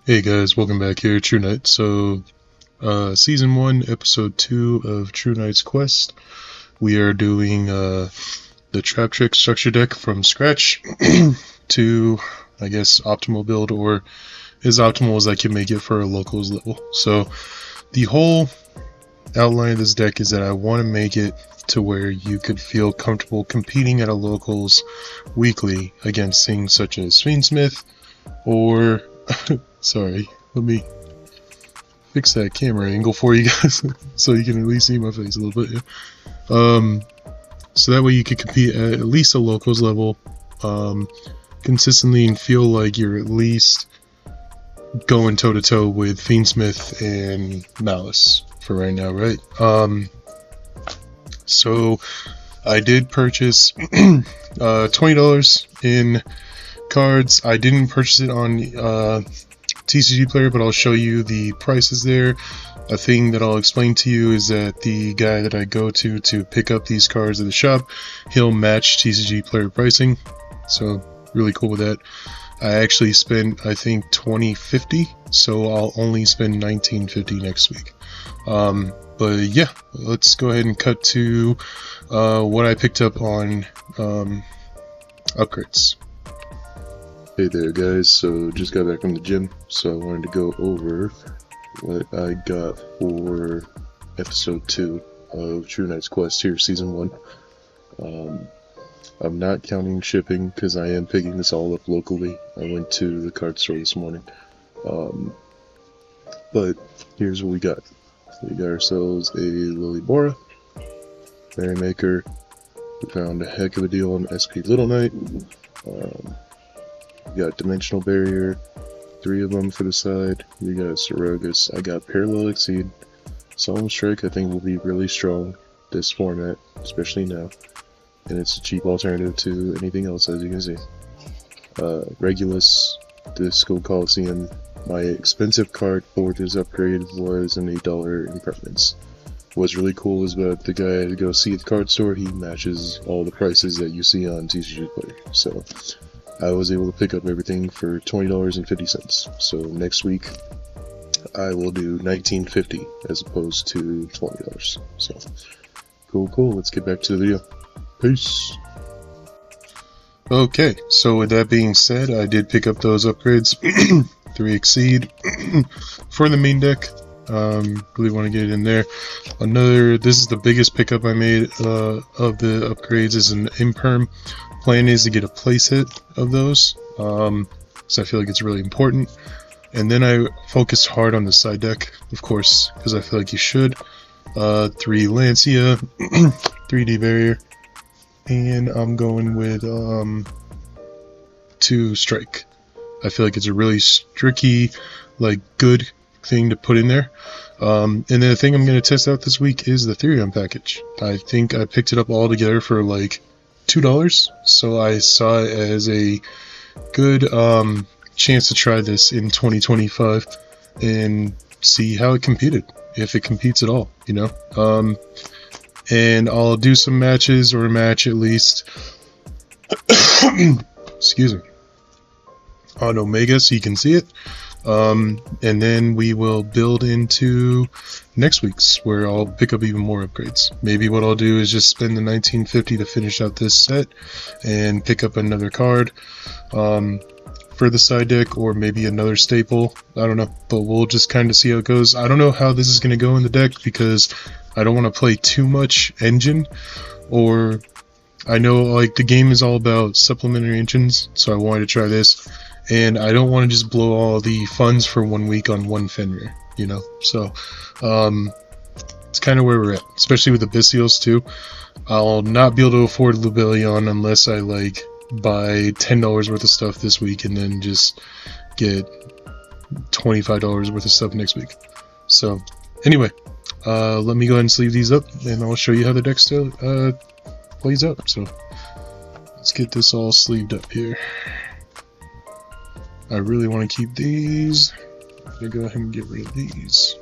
Hey guys, welcome back here, True Knight. So, Season 1, Episode 2 of True Knight's Quest. We are doing the Trap Trick structure deck from scratch to, I guess, optimal build, or as optimal as I can make it for a locals level. So, the whole outline of this deck is that I want to make it to where you could feel comfortable competing at a locals weekly against things such as Fiendsmith or... Sorry, let me fix that camera angle for you guys so you can at least see my face a little bit. Yeah. So that way you can compete at least a locals level consistently and feel like you're at least going toe to toe with Fiendsmith and Malice for right now, right? So I did purchase $20 in cards. I didn't purchase it on TcgPlayer, but I'll show you the prices there. A thing that I'll explain to you is that the guy that I go to pick up these cards at the shop, he'll match TcgPlayer pricing, so really cool with that. I actually spent, I think, $20.50, so I'll only spend $19.50 next week. But yeah, let's go ahead and cut to what I picked up on upgrades. Hey there guys, so just got back from the gym, so I wanted to go over what I got for episode 2 of True Knight's Quest here, season 1. I'm not counting shipping because I am picking this all up locally. I went to the card store this morning. But here's what we got. We got ourselves a Lily Bora, Merrymaker. We found a heck of a deal on SP Little Knight. We got Dimensional Barrier, 3 of them for the side. We got Sarogas. I got Parallel Exceed. Solemn Strike I think will be really strong this format, especially now. And it's a cheap alternative to anything else, as you can see. Regulus, Disco Coliseum. My expensive card for this upgrade was an $8 Impermanence. What's really cool is about the guy to go see at the card store, he matches all the prices that you see on TcgPlayer. So I was able to pick up everything for $20.50. So next week I will do $19.50 as opposed to $20. So cool. Let's get back to the video. Peace. Okay, so with that being said, I did pick up those upgrades. 3 Exceed for the main deck. Really want to get it in there. This is the biggest pickup I made of the upgrades, is an Imperm. Plan is to get a place hit of those, so I feel like it's really important. And then I focused hard on the side deck, of course, because I feel like you should. 3 Lancia, 3D Barrier, and I'm going with 2 Strike. I feel like it's a really tricky, good thing to put in there. And then the thing I'm going to test out this week is the Therion package. I think I picked it up all together for like $2, so I saw it as a good chance to try this in 2025 and see how it competed, if it competes at all, you know. And I'll do some matches, or a match at least excuse me, on Omega so you can see it. And then we will build into next week's, where I'll pick up even more upgrades. Maybe what I'll do is just spend the $19.50 to finish out this set and pick up another card for the side deck, or maybe another staple. I don't know, but we'll just kind of see how it goes. I don't know how this is going to go in the deck because I don't want to play too much engine, or I know the game is all about supplementary engines, so I wanted to try this. And I don't want to just blow all the funds for 1 week on one Fenrir, you know. So it's kind of where we're at, especially with the Bystials too. I'll not be able to afford Lubellion unless I buy $10 worth of stuff this week and then just get $25 worth of stuff next week. So anyway, let me go ahead and sleeve these up, and I'll show you how the deck still plays out. So let's get this all sleeved up here. I really want to keep these. I'm going to go ahead and get rid of these.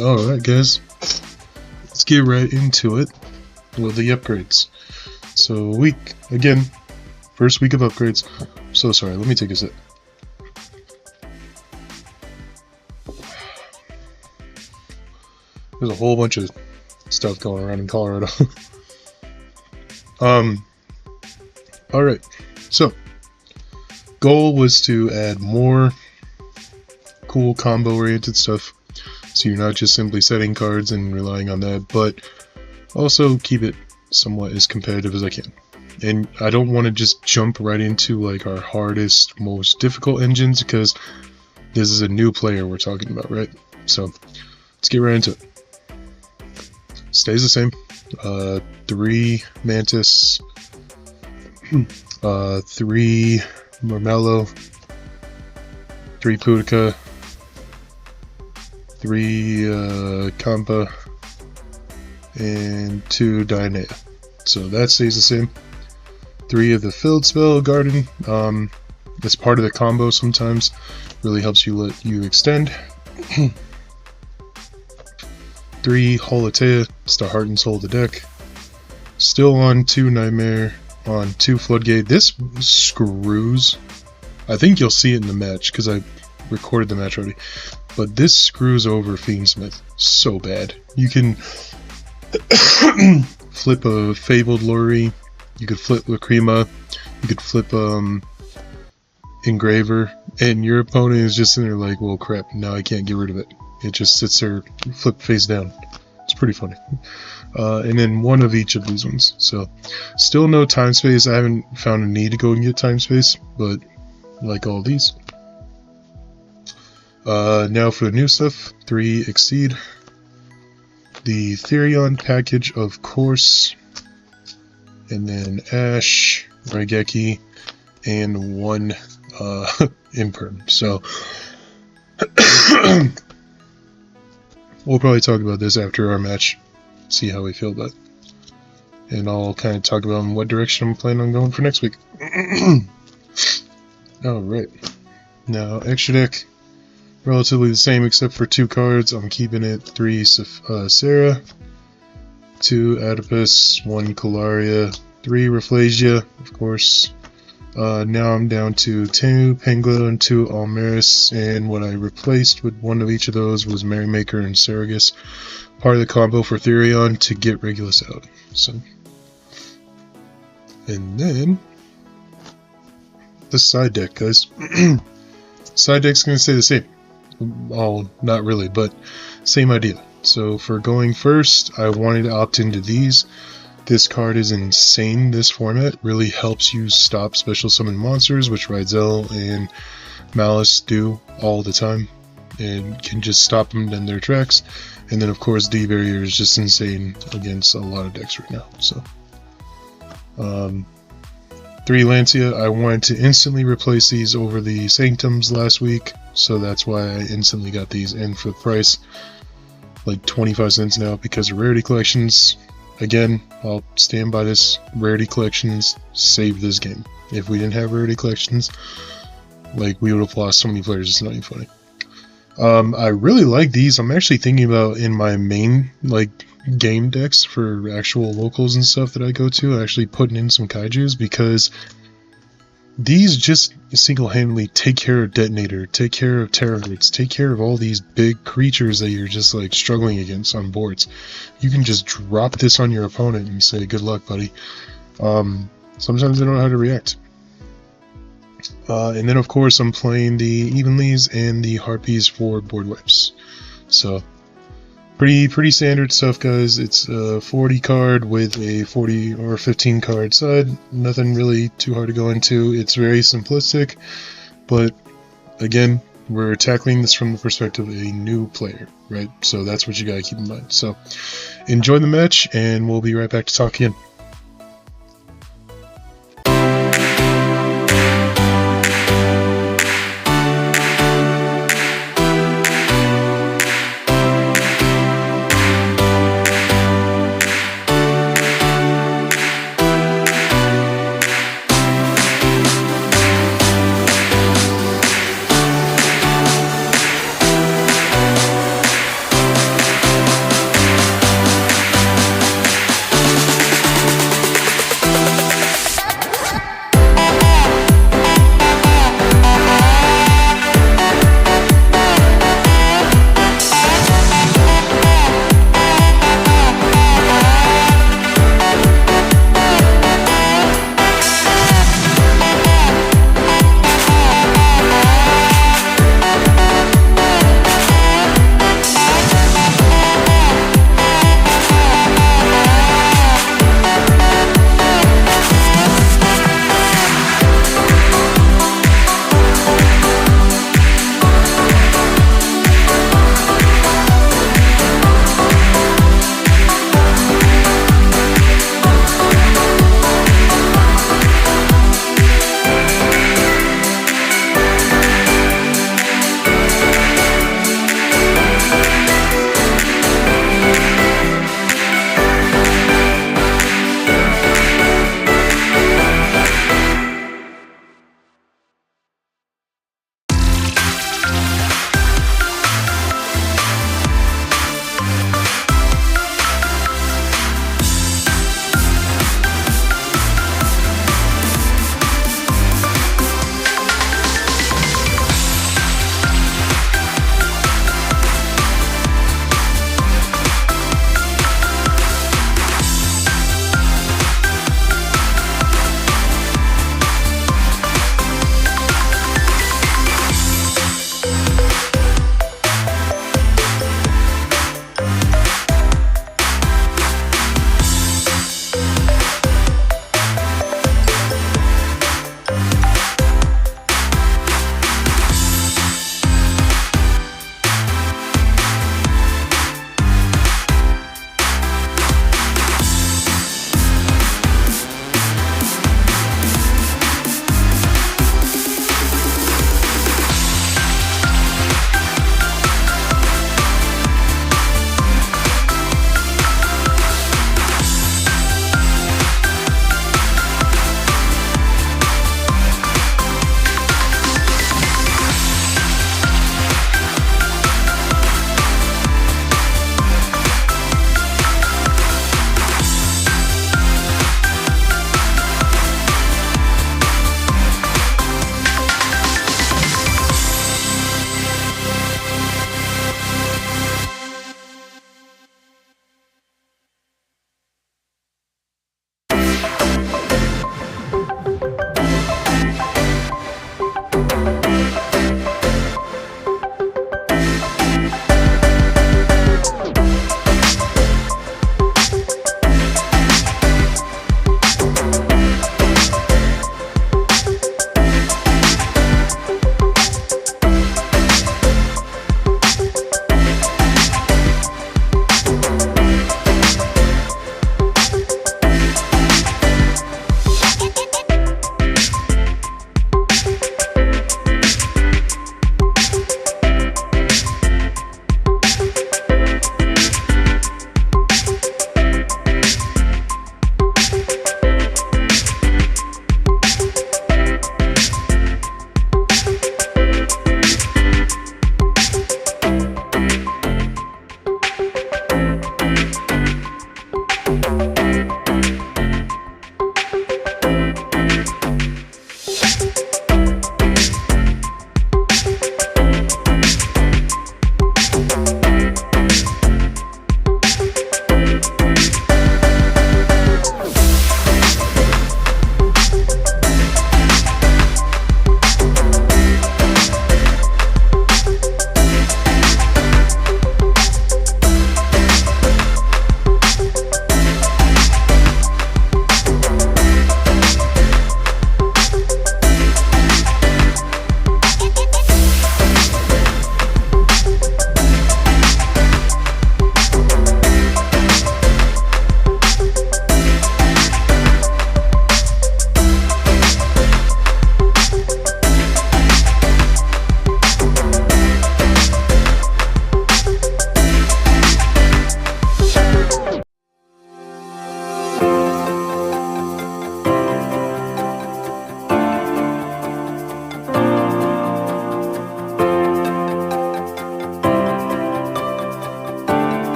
Alright guys, let's get right into it with the upgrades. So first week of upgrades. So sorry, let me take a sip. There's a whole bunch of stuff going around in Colorado. Alright, so goal was to add more cool combo oriented stuff. So you're not just simply setting cards and relying on that, but also keep it somewhat as competitive as I can. And I don't want to just jump right into like our hardest, most difficult engines, because this is a new player we're talking about, right? So let's get right into it. Stays the same. 3 Mantis, 3 Marmello, 3 Pudica, 3 Kampa, and 2 Dionea. So that stays the same. 3 of the Filled Spell Garden. It's part of the combo sometimes. Really helps you let you extend. 3 Holotea. It's the Heart and Soul of the deck. Still on 2 Nightmare, on 2 Floodgate. This screws. I think you'll see it in the match because I recorded the match already. But this screws over Fiendsmith so bad. You can flip a Fabled Lorry, you could flip Lacrima, you could flip Engraver, and your opponent is just in there like, well crap, now I can't get rid of it. It just sits there, flip face down. It's pretty funny. And then 1 of each of these ones. So, still no time space. I haven't found a need to go and get time space, but like all these. Now for the new stuff, 3 Exceed. The Therion package, of course. And then Ash, Raigeki, and 1 Imperm. So, we'll probably talk about this after our match, see how we feel about it. And I'll kind of talk about in what direction I'm planning on going for next week. Alright. Now, extra deck, relatively the same except for 2 cards. I'm keeping it 3 Sarah, 2 Oedipus, 1 Calaria, 3 Rafflesia, of course. Now I'm down to 2 Pengla and 2 Almeris, and what I replaced with 1 of each of those was Merrymaker and Saragus, part of the combo for Therion to get Regulus out. So, and then the side deck, guys. Side deck's gonna stay the same. Oh, not really, but same idea. So for going first, I wanted to opt into these. This card is insane. This format really helps you stop special summon monsters, which Rydzel and Malice do all the time, and can just stop them in their tracks. And then of course D-Barrier is just insane against a lot of decks right now. So 3 Lancia, I wanted to instantly replace these over the Sanctums last week, so that's why I instantly got these in for the price, like 25 cents now, because of rarity collections. Again, I'll stand by this, rarity collections saved this game. If we didn't have rarity collections, like, we would have lost so many players, it's not even funny. I really like these. I'm actually thinking about in my main, like, game decks for actual locals and stuff that I go to, actually putting in some kaijus, because these just single-handedly take care of Detonator, take care of Terrorites, take care of all these big creatures that you're just like struggling against on boards. You can just drop this on your opponent and say, good luck, buddy. Sometimes they don't know how to react. And then of course I'm playing the Evenlies and the Harpies for board wipes. So pretty standard stuff, guys. It's a 40 card with a 40 or 15 card side. Nothing really too hard to go into. It's very simplistic, but again, we're tackling this from the perspective of a new player, right? So that's what you gotta keep in mind. So enjoy the match, and we'll be right back to talk again.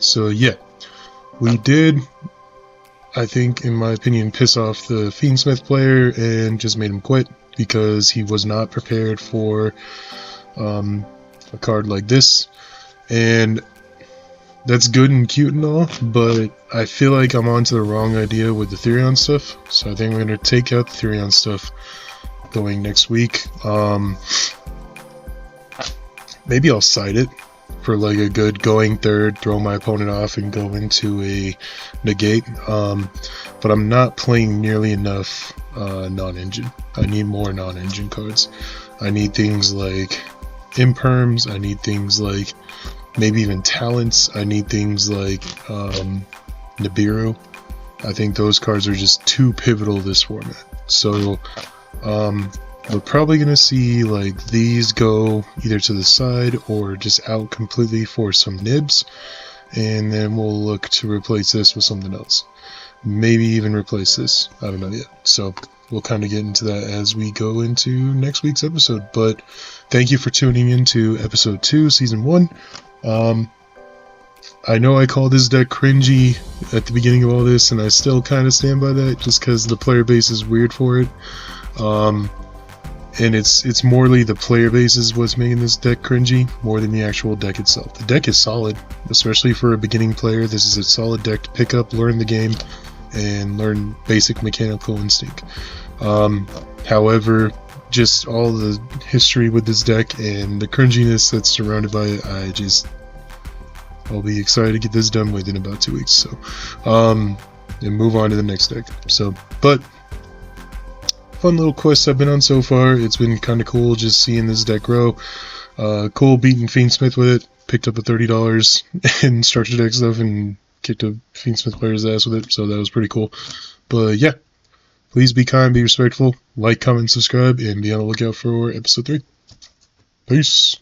So yeah, we did, I think, in my opinion, piss off the Fiendsmith player and just made him quit because he was not prepared for a card like this. And that's good and cute and all, but I feel like I'm onto the wrong idea with the Therion stuff. So I think I'm going to take out the Therion stuff going next week. Maybe I'll side it for like a good going third, throw my opponent off, and go into a negate. But I'm not playing nearly enough non-engine. I need more non-engine cards. I need things like imperms. I need things like maybe even talents. I need things like Nibiru. I think those cards are just too pivotal this format. So we're probably going to see like these go either to the side or just out completely for some nibs, and then we'll look to replace this with something else. Maybe even replace this. I don't know yet. So we'll kind of get into that as we go into next week's episode. But thank you for tuning in to episode 2, season 1. I know I called this deck cringy at the beginning of all this, and I still kind of stand by that just because the player base is weird for it. And it's morely the player base is what's making this deck cringy more than the actual deck itself. The deck is solid, especially for a beginning player. This is a solid deck to pick up, learn the game, and learn basic mechanical instinct. However, just all the history with this deck and the cringiness that's surrounded by it, I'll be excited to get this done with in about 2 weeks. So, and move on to the next deck. So, but fun little quest I've been on so far. It's been kind of cool just seeing this deck grow. Cool beating Fiendsmith with it. Picked up a $30 in structure deck stuff and kicked a Fiendsmith player's ass with it. So that was pretty cool. But yeah, please be kind, be respectful, like, comment, subscribe, and be on the lookout for episode 3. Peace.